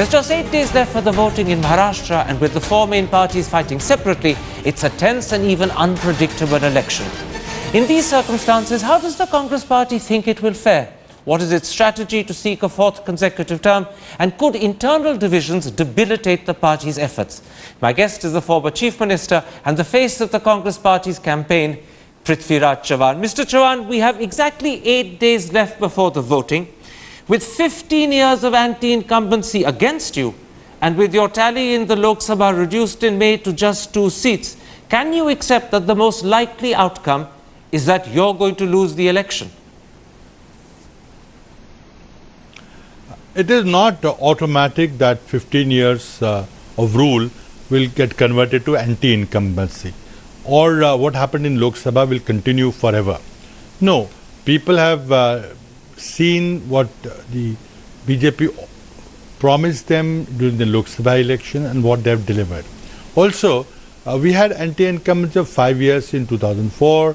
There's just 8 days left for the voting in Maharashtra, and with the four main parties fighting separately, it's a tense and even unpredictable election. In these circumstances, how does the Congress party think it will fare? What is its strategy to seek a fourth consecutive term? And could internal divisions debilitate the party's efforts? My guest is the former Chief Minister and the face of the Congress party's campaign, Prithviraj Chavan. Mr. Chavan, we have exactly 8 days left before the voting. With 15 years of anti-incumbency against you, and with your tally in the Lok Sabha reduced in May to just 2 seats, can you accept that the most likely outcome is that you're going to lose the election? It is not automatic that 15 years of rule will get converted to anti-incumbency, or what happened in Lok Sabha will continue forever. No, people have seen what the BJP promised them during the Lok Sabha election and what they have delivered. Also, we had anti-incumbency of 5 years in 2004,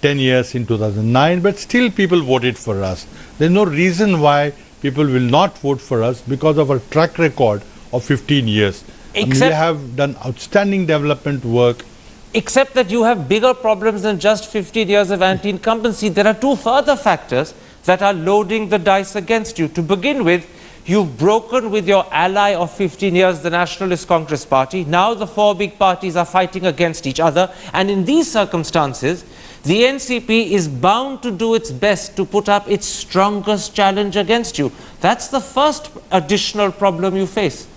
10 years in 2009, but still people voted for us. There is no reason why people will not vote for us because of our track record of 15 years. We have done outstanding development work. Except that you have bigger problems than just 15 years of anti-incumbency. There are two further factors that are loading the dice against you. To begin with, you've broken with your ally of 15 years, the Nationalist Congress Party. Now the four big parties are fighting against each other. And in these circumstances, the NCP is bound to do its best to put up its strongest challenge against you. That's the first additional problem you face.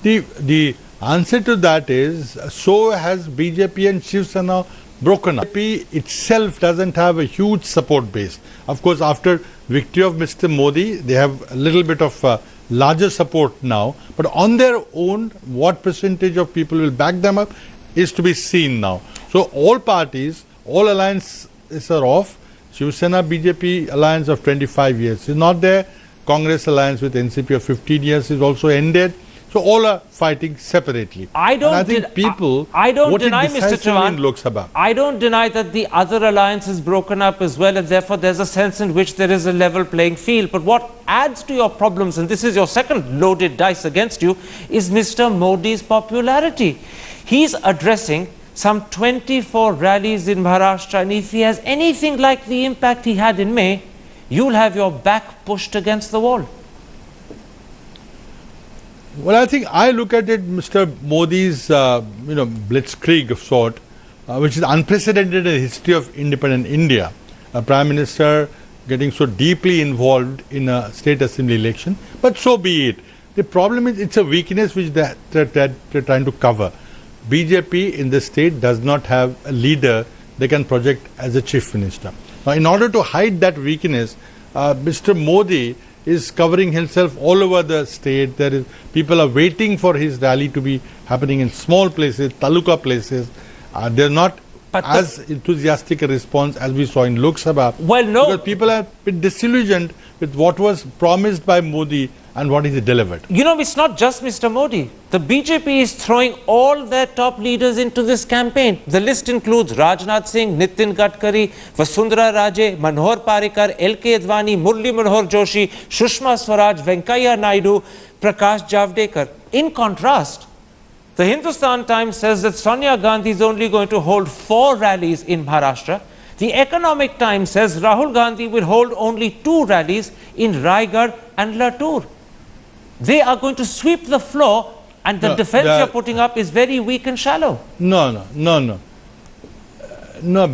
The answer to that is, so has BJP and Shiv Sena broken up. BJP itself doesn't have a huge support base. Of course, after victory of Mr. Modi, they have a little bit of larger support now. But on their own, what percentage of people will back them up is to be seen now. So all parties, all alliances are off. Shiv Sena BJP alliance of 25 years is not there. Congress alliance with NCP of 15 years is also ended. So all are fighting separately. I don't deny, Mr. Chavan, I don't deny that the other alliance is broken up as well, and therefore there's a sense in which there is a level playing field. But what adds to your problems, and this is your second loaded dice against you, is Mr. Modi's popularity. He's addressing some 24 rallies in Maharashtra, and if he has anything like the impact he had in May, you'll have your back pushed against the wall. Well, I think I look at it, Mr. Modi's, blitzkrieg of sort, which is unprecedented in the history of independent India. A Prime Minister getting so deeply involved in a state assembly election, but so be it. The problem is it's a weakness which they're trying to cover. BJP in the state does not have a leader they can project as a chief minister. Now, in order to hide that weakness, Mr. Modi is covering himself all over the state. People are waiting for his rally to be happening in small places, taluka places. They're not as enthusiastic a response as we saw in Lok Sabha. Well, no. Because people have been disillusioned with what was promised by Modi and what he delivered. You know, it's not just Mr. Modi. The BJP is throwing all their top leaders into this campaign. The list includes Rajnath Singh, Nitin Gadkari, Vasundhara Raje, Manohar Parrikar, L.K. Advani, Murli Manohar Joshi, Sushma Swaraj, Venkaiah Naidu, Prakash Javadekar. In contrast, the Hindustan Times says that Sonia Gandhi is only going to hold 4 rallies in Maharashtra. The Economic Times says Rahul Gandhi will hold only 2 rallies in Raigad and Latur. They are going to sweep the floor, and the defense you're putting up is very weak and shallow. No.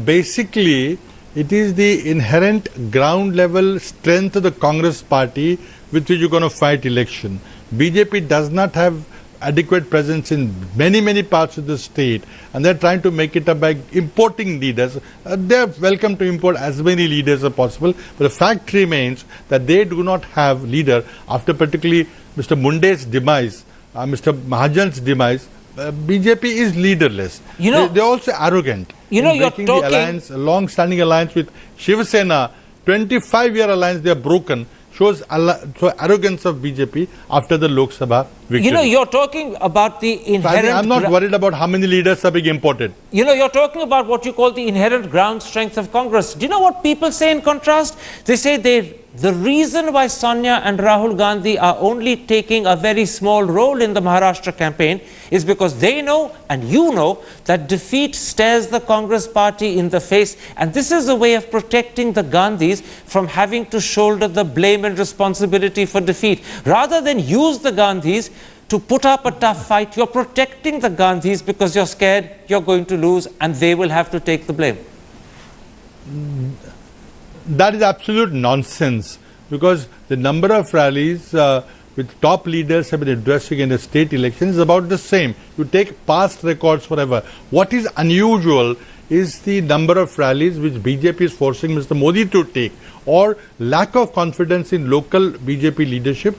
Basically, it is the inherent ground level strength of the Congress party with which you're going to fight election. BJP does not have adequate presence in many parts of the state, and they're trying to make it up by importing leaders. They're welcome to import as many leaders as possible, but the fact remains that they do not have leader after particularly Mr. Munde's demise, Mr. Mahajan's demise. BJP is leaderless. They're also arrogant. You're talking the alliance, a long-standing alliance with Shiv Sena, 25-year alliance they have broken. Shows arrogance of BJP after the Lok Sabha victory. You're talking about the inherent... I'm not worried about how many leaders are being imported. You're talking about what you call the inherent ground strength of Congress. Do you know what people say in contrast? They say they the reason why Sonia and Rahul Gandhi are only taking a very small role in the Maharashtra campaign is because they know, and you know, that defeat stares the Congress party in the face, and this is a way of protecting the Gandhis from having to shoulder the blame and responsibility for defeat. Rather than use the Gandhis to put up a tough fight, you're protecting the Gandhis because you're scared you're going to lose and they will have to take the blame. That is absolute nonsense, because the number of rallies with top leaders have been addressing in the state elections is about the same. You take past records forever. What is unusual is the number of rallies which BJP is forcing Mr. Modi to take, or lack of confidence in local BJP leadership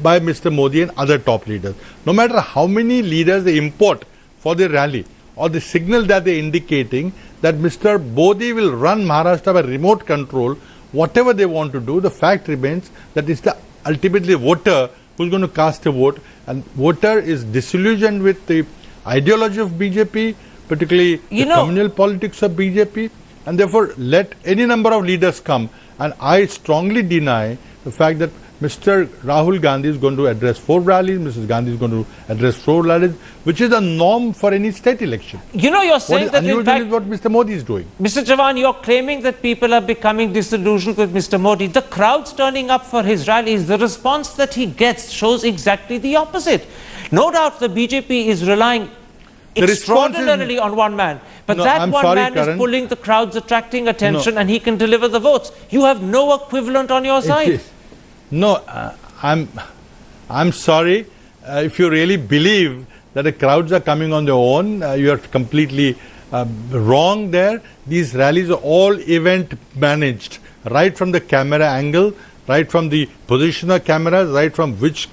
by Mr. Modi and other top leaders. No matter how many leaders they import for the rally, or the signal that they are indicating that Mr. Modi will run Maharashtra by remote control, whatever they want to do, the fact remains that it's the ultimately voter who's going to cast a vote, and voter is disillusioned with the ideology of BJP, particularly the communal politics of BJP, and therefore let any number of leaders come. And I strongly deny the fact that Mr. Rahul Gandhi is going to address 4 rallies, Mrs. Gandhi is going to address 4 rallies, which is the norm for any state election. You know, you're saying that in fact, is what Mr. Modi is doing. Mr. Jawan, you're claiming that people are becoming disillusioned with Mr. Modi. The crowds turning up for his rallies, the response that he gets shows exactly the opposite. No doubt the BJP is relying extraordinarily on one man, but that one man is pulling the crowds, attracting attention, and he can deliver the votes. You have no equivalent on your side. No, I'm sorry. If you really believe that the crowds are coming on their own, you are completely wrong there. These rallies are all event managed, right from the camera angle, right from the position of cameras, right from which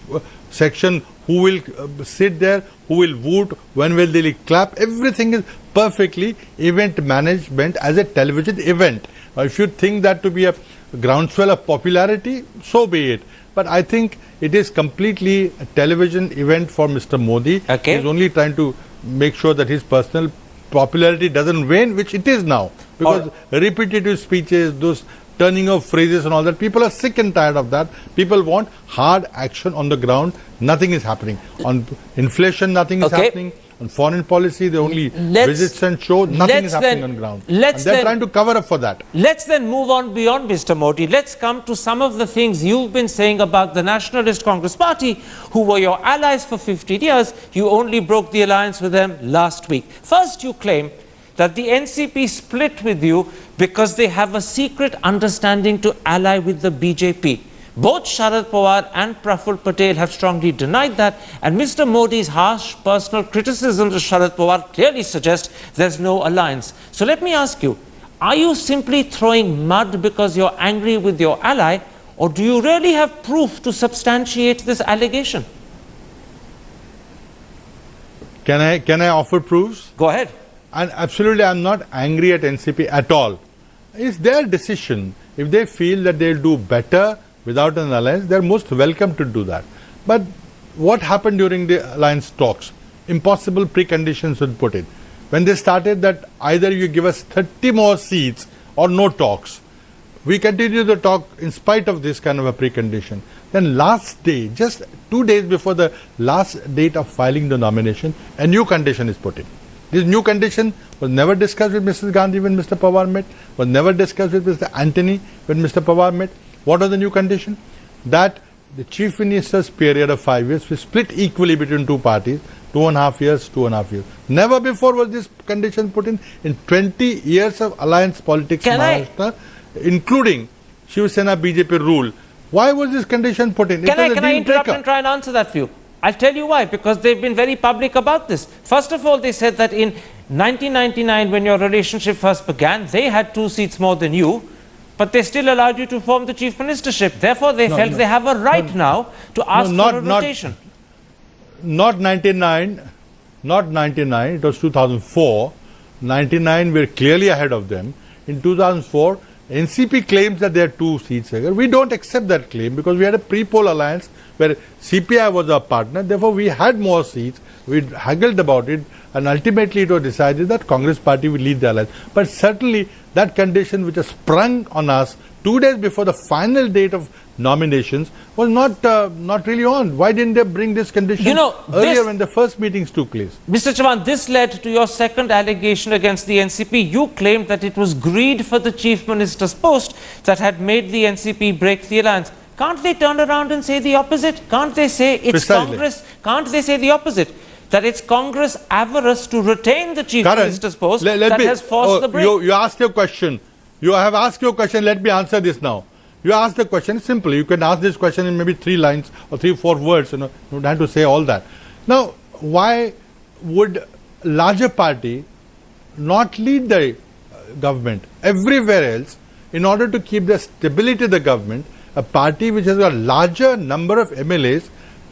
section, who will sit there, who will vote, when will they clap. Everything is perfectly event management as a television event. If you think that to be a groundswell of popularity, so be it. But I think it is completely a television event for Mr. Modi. Okay. He's only trying to make sure that his personal popularity doesn't wane, which it is now. Because repetitive speeches, those turning of phrases and all that, people are sick and tired of that. People want hard action on the ground. Nothing is happening. On inflation, nothing is happening. On foreign policy, the only visits and show, nothing is happening on ground. And they're trying to cover up for that. Let's then move on beyond Mr. Modi. Let's come to some of the things you've been saying about the Nationalist Congress Party, who were your allies for 15 years. You only broke the alliance with them last week. First, you claim that the NCP split with you because they have a secret understanding to ally with the BJP. Both Sharad Pawar and Praful Patel have strongly denied that, and Mr. Modi's harsh personal criticisms of Sharad Pawar clearly suggest there's no alliance. So let me ask you, are you simply throwing mud because you're angry with your ally, or do you really have proof to substantiate this allegation? Can I offer proofs? Go ahead. And absolutely, I'm not angry at NCP at all. It's their decision. If they feel that they'll do better without an alliance, they're most welcome to do that. But what happened during the alliance talks? Impossible preconditions were put in. When they started that either you give us 30 more seats or no talks. We continued the talk in spite of this kind of a precondition. Then last day, just 2 days before the last date of filing the nomination, a new condition is put in. This new condition was never discussed with Mrs. Gandhi when Mr. Pawar met, was never discussed with Mr. Antony when Mr. Pawar met. What was the new condition? That the Chief Minister's period of 5 years was split equally between two parties, 2.5 years, 2.5 years. Never before was this condition put in 20 years of alliance politics in Maharashtra, including Shiv Sena BJP rule. Why was this condition put in? Can I interrupt and try and answer that for you? I'll tell you why, because they've been very public about this. First of all, they said that in 1999, when your relationship first began, they had 2 seats more than you, but they still allowed you to form the chief ministership. Therefore, they felt they have a right now to ask for a rotation. Not 99, it was 2004. 99, we're clearly ahead of them. In 2004, NCP claims that there are 2 seats. We don't accept that claim because we had a pre-poll alliance where CPI was our partner. Therefore, we had more seats. We haggled about it, and ultimately it was decided that Congress party will lead the alliance. But certainly that condition which has sprung on us 2 days before the final date of nominations was not really on. Why didn't they bring this condition earlier when the first meetings took place? Mr. Chauhan, this led to your second allegation against the NCP. You claimed that it was greed for the Chief Minister's post that had made the NCP break the alliance. Can't they turn around and say the opposite? Can't they say it's Precisely. Congress? Can't they say the opposite? That it's Congress avarice to retain the Chief Minister's post that has forced the break? You asked your question. You have asked your question. Let me answer this now. You asked the question simply. You can ask this question in maybe 3 lines or 3-4 words. You don't have to say all that. Now, why would larger party not lead the government everywhere else in order to keep the stability of the government? A party which has a larger number of MLAs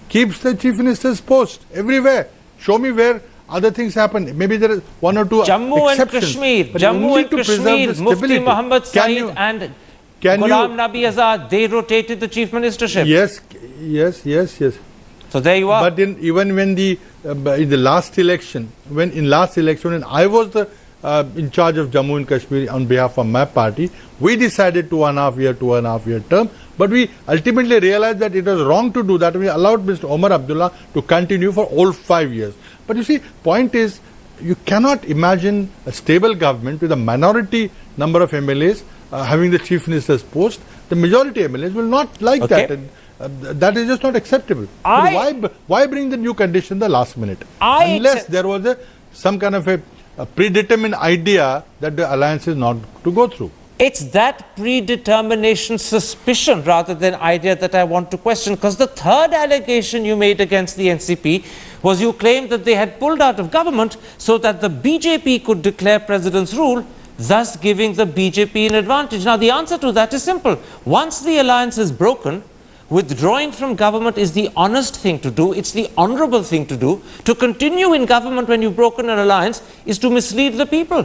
keeps the Chief Minister's post everywhere. Show me where other things happen. Maybe there is 1 or 2 Jammu exceptions. Jammu and Kashmir, Mufti Muhammad Saeed and Ghulam Nabi Azad, they rotated the Chief Ministership. Yes. So there you are. But even when in the last election, when I was in charge of Jammu and Kashmir on behalf of my party, we decided 2.5 year term, but we ultimately realized that it was wrong to do that. We allowed Mr. Omar Abdullah to continue for all 5 years. But you see, point is, you cannot imagine a stable government with a minority number of MLAs having the Chief Minister's post. The majority MLAs will not like that. And, that is just not acceptable. Why bring the new condition the last minute? Unless there was some kind of a predetermined idea that the alliance is not to go through. It's that predetermination suspicion rather than idea that I want to question, because the third allegation you made against the NCP was you claimed that they had pulled out of government so that the BJP could declare president's rule, thus giving the BJP an advantage. Now the answer to that is simple. Once the alliance is broken, withdrawing from government is the honest thing to do. It's the honorable thing to do. To continue in government when you've broken an alliance is to mislead the people.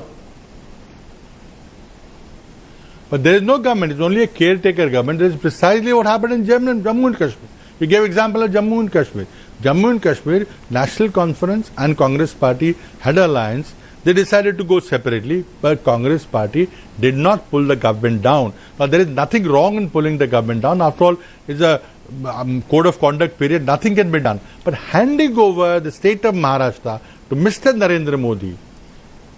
But there is no government. It's only a caretaker government. This is precisely what happened in Jammu and Kashmir. We gave example of Jammu and Kashmir. Jammu and Kashmir, National Conference and Congress Party had an alliance. They decided to go separately, but Congress Party did not pull the government down. Now, there is nothing wrong in pulling the government down. After all, it's a code of conduct period. Nothing can be done. But handing over the state of Maharashtra to Mr. Narendra Modi,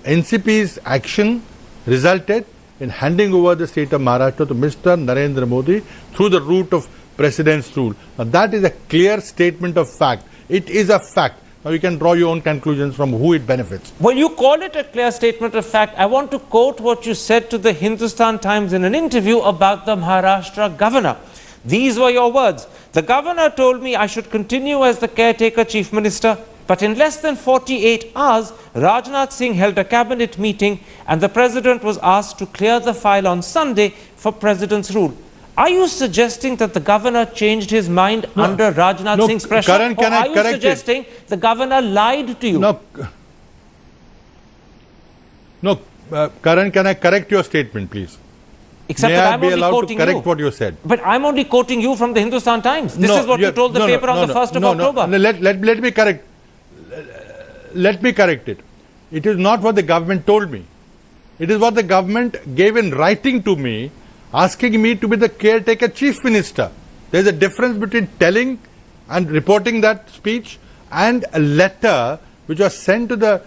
NCP's action resulted in handing over the state of Maharashtra to Mr. Narendra Modi through the route of President's rule. Now, that is a clear statement of fact. It is a fact. Now you can draw your own conclusions from who it benefits. Well, you call it a clear statement of fact. I want to quote what you said to the Hindustan Times in an interview about the Maharashtra governor. These were your words. The governor told me I should continue as the caretaker chief minister, but in less than 48 hours, Rajnath Singh held a cabinet meeting and the president was asked to clear the file on Sunday for president's rule. Are you suggesting that the governor changed his mind under Rajnath Singh's pressure? Karan, or are you suggesting the governor lied to you? Karan, can I correct your statement, please? Except May that I I'm be only allowed quoting to correct you. what you said? But I'm only quoting you from the Hindustan Times. This is what you told the paper on the 1st of October. Let me correct. Let me correct it. It is not what the government told me. It is what the government gave in writing to me, asking me to be the caretaker chief minister. There is a difference between telling and reporting that speech and a letter which was sent to the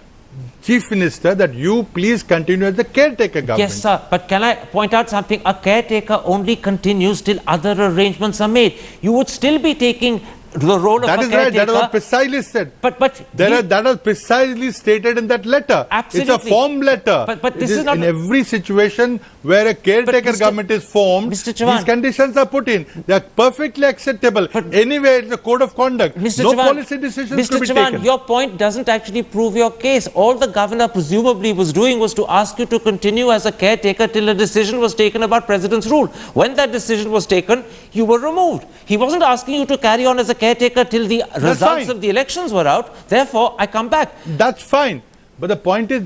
chief minister that you please continue as the caretaker government. Yes, sir. But can I point out something? A caretaker only continues till other arrangements are made. You would still be taking the role of a caretaker. That is right. That was precisely said. That was precisely stated in that letter. Absolutely. It's a form letter. But this is not in every situation where a caretaker government is formed. Mr. Chauhan, these conditions are put in. They are perfectly acceptable. Anyway, it's a code of conduct. Mr. No Chauhan, policy decisions to be taken. Your point doesn't actually prove your case. All the governor presumably was doing was to ask you to continue as a caretaker till a decision was taken about president's rule. When that decision was taken, you were removed. He wasn't asking you to carry on as a caretaker till the results of the elections were out. Therefore, I come back. That's fine. But the point is...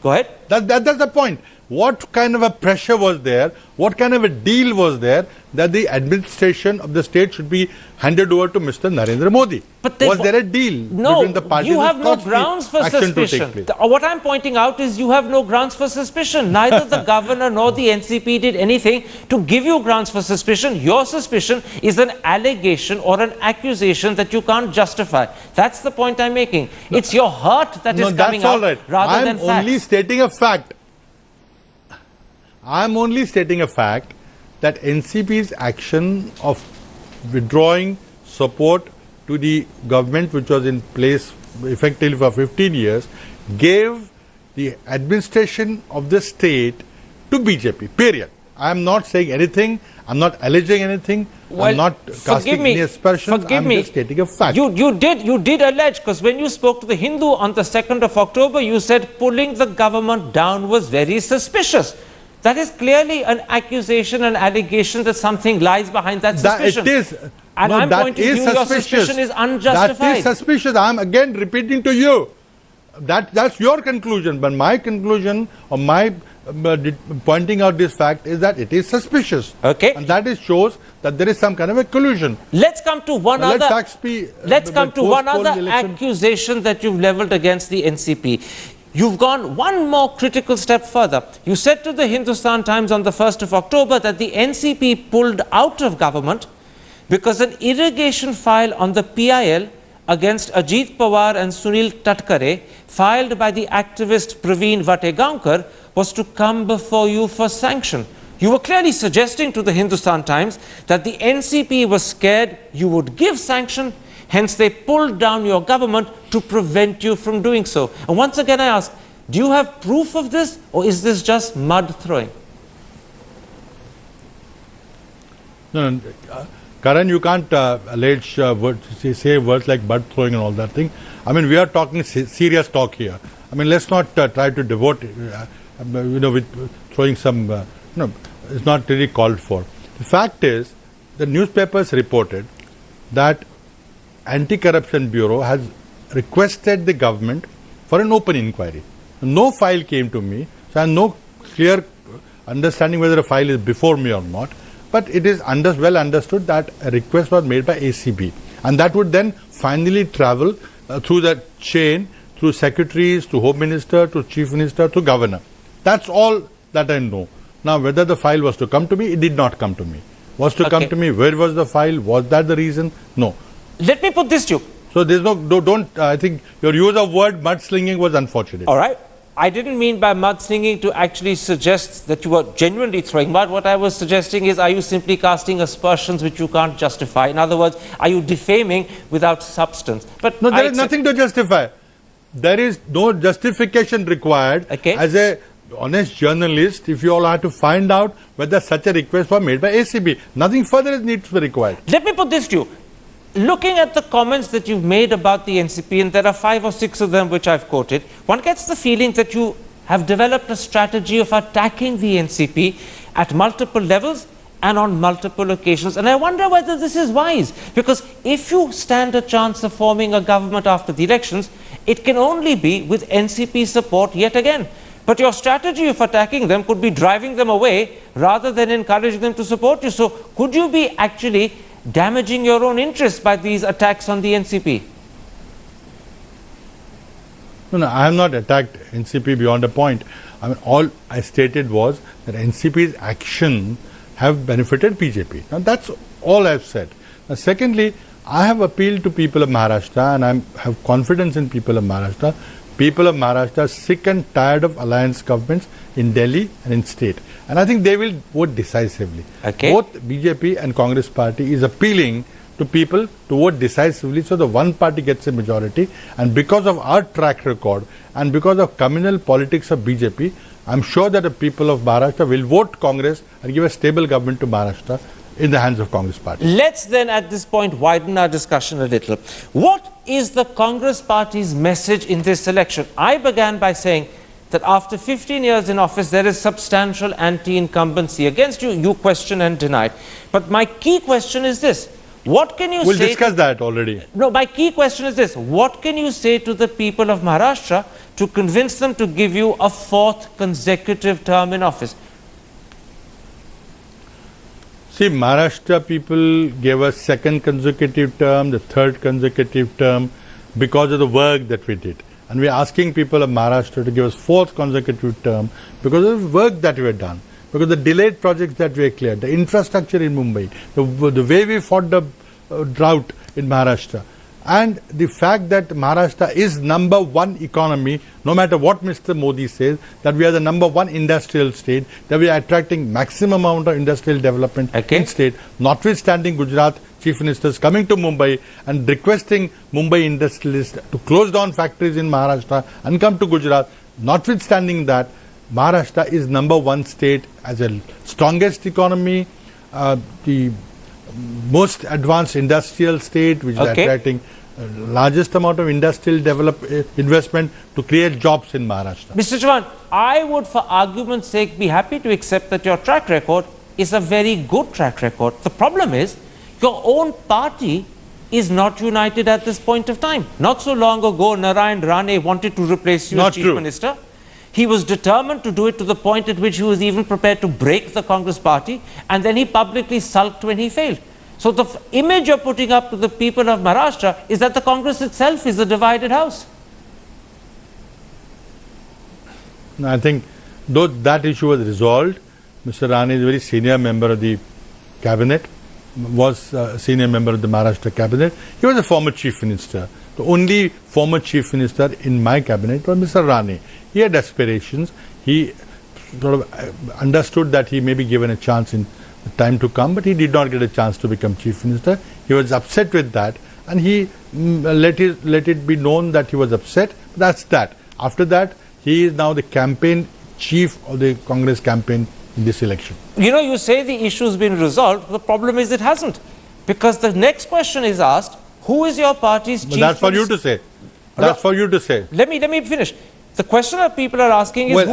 Go ahead. That's the point. What kind of a pressure was there? What kind of a deal was there that the administration of the state should be handed over to Mr. Narendra Modi. But was there a deal between the parties? You have no grounds for suspicion. What I'm pointing out is you have no grounds for suspicion. Neither the governor nor the NCP did anything to give you grounds for suspicion. Your suspicion is an allegation or an accusation that you can't justify. That's the point I'm making. No, it's your heart that is coming out rather than facts. I'm only stating a fact. I'm only stating a fact that NCP's action of withdrawing support to the government which was in place effectively for 15 years gave the administration of the state to BJP, period. I am not saying anything, I am not alleging anything, I am not casting any aspersions, I am just stating a fact. You did allege, because when you spoke to the Hindu on the 2nd of October, you said pulling the government down was very suspicious. That is clearly an accusation, an allegation that something lies behind that suspicion. It is. And no, I'm pointing to you, your suspicion is unjustified. That is suspicious. I am again repeating to you. That's your conclusion. But my conclusion or my pointing out this fact is that it is suspicious. Okay. And that shows that there is some kind of a collusion. Let's come to one other accusation that you've leveled against the NCP. You've gone one more critical step further. You said to the Hindustan Times on the 1st of October that the NCP pulled out of government because an irrigation file on the PIL against Ajit Pawar and Sunil Tatkare, filed by the activist Praveen Vategaonkar, was to come before you for sanction. You were clearly suggesting to the Hindustan Times that the NCP was scared you would give sanction. Hence, they pulled down your government to prevent you from doing so. And once again, I ask, do you have proof of this, or is this just mud throwing? No, Karan, you can't say words like mud throwing and all that thing. I mean, we are talking serious talk here. I mean, let's not try to devote, with throwing some, it's not really called for. The fact is, the newspapers reported that Anti-Corruption Bureau has requested the government for an open inquiry. No file came to me, so I have no clear understanding whether a file is before me or not. But it is well understood that a request was made by ACB, and that would then finally travel through the chain, through secretaries, to Home Minister, to Chief Minister, to Governor. That's all that I know. Now, whether the file was to come to me, it did not come to me. Was to come to me, where was the file? Was that the reason? No. Let me put this to you. So there's I think your use of word mudslinging was unfortunate. All right. I didn't mean by mudslinging to actually suggest that you were genuinely throwing mud. What I was suggesting is, are you simply casting aspersions which you can't justify? In other words, are you defaming without substance? But no, there is nothing to justify. There is no justification required. Okay. As a honest journalist, if you all have to find out whether such a request was made by ACB, nothing further needs to be required. Let me put this to you. Looking at the comments that you've made about the NCP, and there are 5 or 6 of them which I've quoted, one gets the feeling that you have developed a strategy of attacking the NCP at multiple levels and on multiple occasions. And I wonder whether this is wise, because if you stand a chance of forming a government after the elections, it can only be with NCP support yet again. But your strategy of attacking them could be driving them away rather than encouraging them to support you. So could you be actually damaging your own interests by these attacks on the NCP? No, I have not attacked NCP beyond a point. I mean, all I stated was that NCP's action have benefited BJP. Now, that's all I've said. Now, secondly, I have appealed to people of Maharashtra, and I have confidence in people of Maharashtra. People of Maharashtra are sick and tired of alliance governments in Delhi and in state. And I think they will vote decisively. Okay. Both BJP and Congress party is appealing to people to vote decisively so the one party gets a majority. And because of our track record and because of communal politics of BJP, I'm sure that the people of Maharashtra will vote Congress and give a stable government to Maharashtra in the hands of Congress party. Let's then at this point widen our discussion a little. What is the Congress party's message in this election? I began by saying that after 15 years in office, there is substantial anti-incumbency against you. You question and deny. But my key question is this. What can you say? We'll discuss that already. No, my key question is this. What can you say to the people of Maharashtra to convince them to give you a 4th consecutive term in office? See, Maharashtra people gave us second consecutive term, the third consecutive term, because of the work that we did. And we are asking people of Maharashtra to give us fourth consecutive term because of the work that we have done, because the delayed projects that we have cleared, the infrastructure in Mumbai, the way we fought the drought in Maharashtra, and the fact that Maharashtra is number one economy, no matter what Mr. Modi says, that we are the number one industrial state, that we are attracting maximum amount of industrial development in state, notwithstanding Gujarat Chief Ministers coming to Mumbai and requesting Mumbai industrialists to close down factories in Maharashtra and come to Gujarat. Notwithstanding that, Maharashtra is number one state as a strongest economy, the most advanced industrial state, which is attracting largest amount of industrial investment to create jobs in Maharashtra. Mr. Chauhan, I would, for argument's sake, be happy to accept that your track record is a very good track record. The problem is, your own party is not united at this point of time. Not so long ago, Narayan Rane wanted to replace you as Chief Minister. He was determined to do it to the point at which he was even prepared to break the Congress party, and then he publicly sulked when he failed. So the image you're putting up to the people of Maharashtra is that the Congress itself is a divided house. I think though that issue was resolved, Mr. Rane is a very senior member of the cabinet, was a senior member of the Maharashtra cabinet. He was a former chief minister. The only former chief minister in my cabinet was Mr. Rane. He had aspirations. He sort of understood that he may be given a chance in the time to come, but he did not get a chance to become chief minister. He was upset with that, and he let it be known that he was upset. That's that. After that, he is now the campaign chief of the Congress campaign in this election. You know, you say the issue's been resolved. The problem is it hasn't, because the next question is asked: who is your party's chief? That's for you to say. That's for you to say. Let me finish. The question that people are asking is,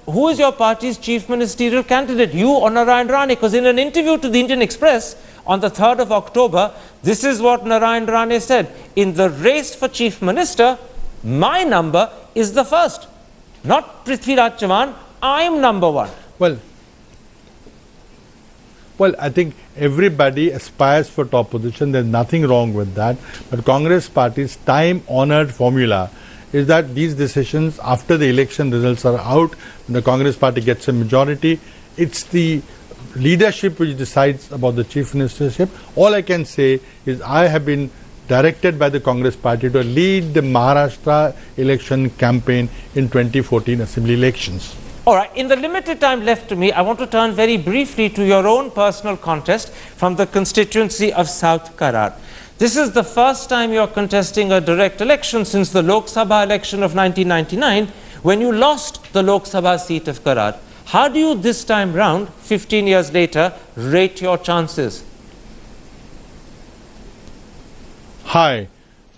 who is your party's chief ministerial candidate, you or Narayan Rane? Because in an interview to the Indian Express on the 3rd of October, this is what Narayan Rane said: in the race for chief minister, my number is the first. Not Prithviraj Chauhan, I am number one. Well, I think everybody aspires for top position. There's nothing wrong with that. But Congress party's time-honored formula is that these decisions, after the election results are out, the Congress party gets a majority, it's the leadership which decides about the chief ministership. All I can say is I have been directed by the Congress party to lead the Maharashtra election campaign in 2014 assembly elections. All right, in the limited time left to me, I want to turn very briefly to your own personal contest from the constituency of South Karad. This is the first time you're contesting a direct election since the Lok Sabha election of 1999, when you lost the Lok Sabha seat of Karad. How do you this time round, 15 years later, rate your chances? Hi,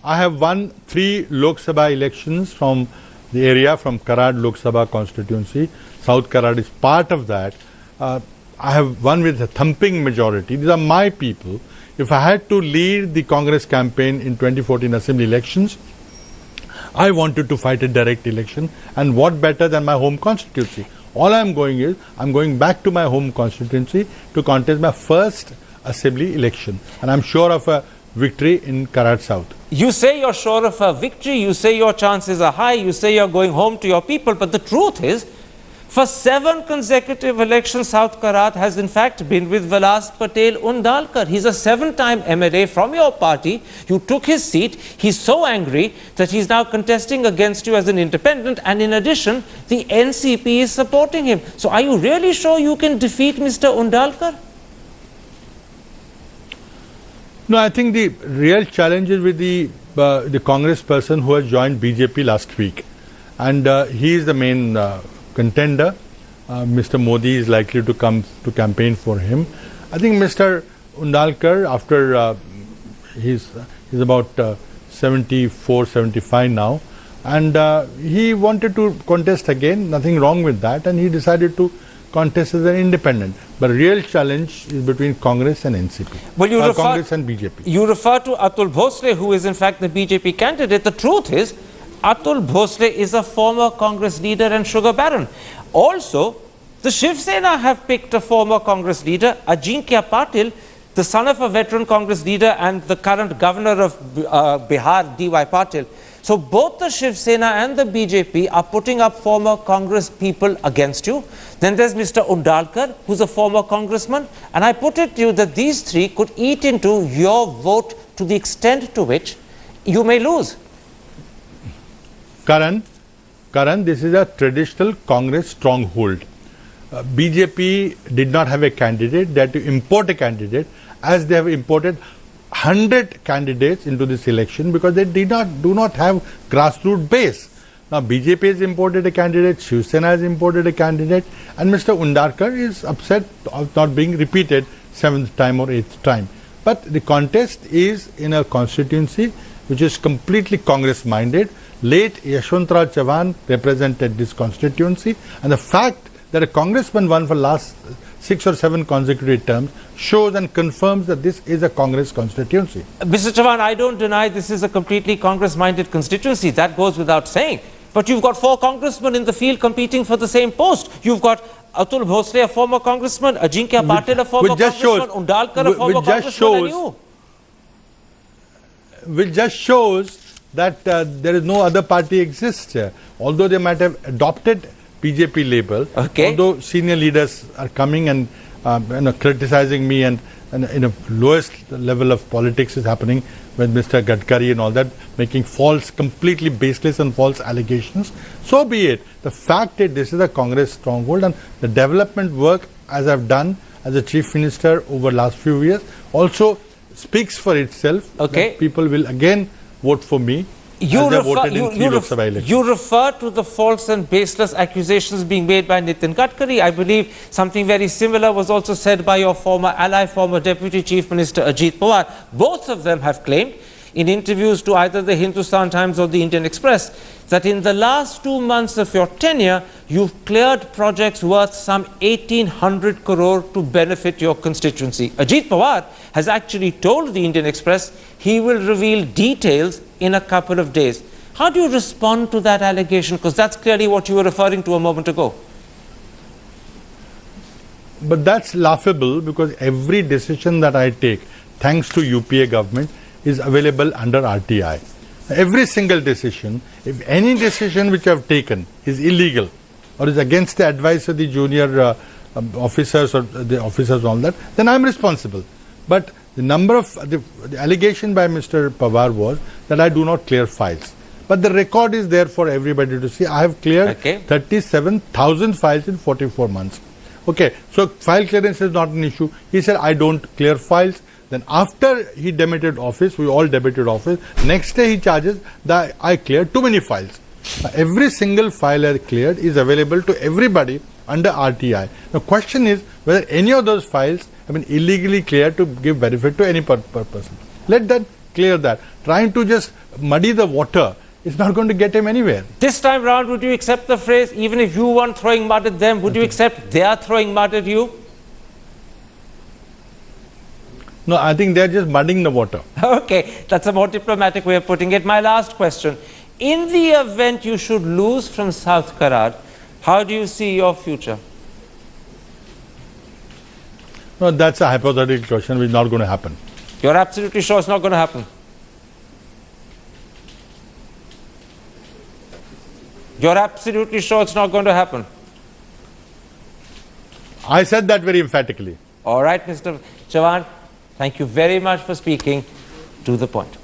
I have won 3 Lok Sabha elections from the area, from Karad Lok Sabha constituency. South Karad is part of that. I have won with a thumping majority. These are my people. If I had to lead the Congress campaign in 2014 assembly elections, I wanted to fight a direct election, and what better than my home constituency? All I am going is, I am going back to my home constituency to contest my first assembly election, and I am sure of a victory in Karad South. You say you're sure of a victory, you say your chances are high, you say you're going home to your people, but the truth is, for 7 consecutive elections, South Karad has in fact been with Vilas Patel Undalkar. He's a 7-time MLA from your party. You took his seat. He's so angry that he's now contesting against you as an independent, and in addition, the NCP is supporting him. So are you really sure you can defeat Mr. Undalkar? No, I think the real challenge is with the Congress person who has joined BJP last week, and he is the main contender. Mr. Modi is likely to come to campaign for him. I think Mr. Undalkar, after he's about 74, 75 now, and he wanted to contest again. Nothing wrong with that, and he decided to contest as an independent. But real challenge is between Congress and NCP. Well, Congress and BJP. You refer to Atul Bhosle, who is in fact the BJP candidate. The truth is, Atul Bhosle is a former Congress leader and sugar baron. Also, The Shiv Sena have picked a former Congress leader, Ajinkya Patil, the son of a veteran Congress leader and the current governor of Bihar, D.Y. Patil. So both the Shiv Sena and the BJP are putting up former Congress people against you. Then there's Mr. Undalkar, who's a former congressman. And I put it to you that these three could eat into your vote to the extent to which you may lose. Karan, this is a traditional Congress stronghold. BJP did not have a candidate. They had to import a candidate, as they have imported 100 candidates into this election because they do not have grassroots base. Now BJP has imported a candidate, Shiv Sena has imported a candidate, and Mr. Undalkar is upset of not being repeated 7th time or 8th time. But the contest is in a constituency which is completely Congress minded. Late Yashwantrao Chavan represented this constituency, and the fact that a congressman won for last 6 or 7 consecutive terms shows and confirms that this is a Congress constituency. Mr. Chavan, I don't deny this is a completely Congress-minded constituency. That goes without saying. But you've got 4 congressmen in the field competing for the same post. You've got Atul Bhosle, a former congressman, Ajinkya Patil, a former congressman, Undalkar, a former congressman, and you. Which just shows that there is no other party exists. Although they might have adopted BJP label, although senior leaders are coming and criticizing me, and lowest level of politics is happening with Mr. Gadkari and all that, making false, completely baseless and false allegations. So be it. The fact that this is a Congress stronghold, and the development work as I've done as a chief minister over last few years also speaks for itself. That people will again vote for me. You refer to the false and baseless accusations being made by Nitin Gadkari. I believe something very similar was also said by your former ally, former Deputy Chief Minister Ajit Pawar. Both of them have claimed in interviews to either the Hindustan Times or the Indian Express that in the last 2 months of your tenure, you've cleared projects worth some 1,800 crore to benefit your constituency. Ajit Pawar has actually told the Indian Express he will reveal details in a couple of days. How do you respond to that allegation? Because that's clearly what you were referring to a moment ago. But that's laughable, because every decision that I take, thanks to UPA government, is available under RTI. Every single decision, if any decision which I have taken is illegal or is against the advice of the junior officers or the officers on that, then I am responsible. But the number of the allegation by Mr. Pawar was that I do not clear files. But the record is there for everybody to see. I have cleared 37,000 files in 44 months. Okay, so file clearance is not an issue. He said I don't clear files. Then after he demitted office, we all demitted office. Next day he charges that I cleared too many files. Every single file I cleared is available to everybody under RTI. The question is whether any of those files have been illegally cleared to give benefit to any person. Let them clear that. Trying to just muddy the water is not going to get him anywhere. This time round, would you accept the phrase, even if you weren't throwing mud at them, would you accept they are throwing mud at you? No, I think they're just muddying the water. Okay, that's a more diplomatic way of putting it. My last question. In the event you should lose from South Karad, how do you see your future? No, that's a hypothetical question which is not going to happen. You're absolutely sure it's not going to happen? You're absolutely sure it's not going to happen? I said that very emphatically. All right, Mr. Chavan. Thank you very much for speaking to the point.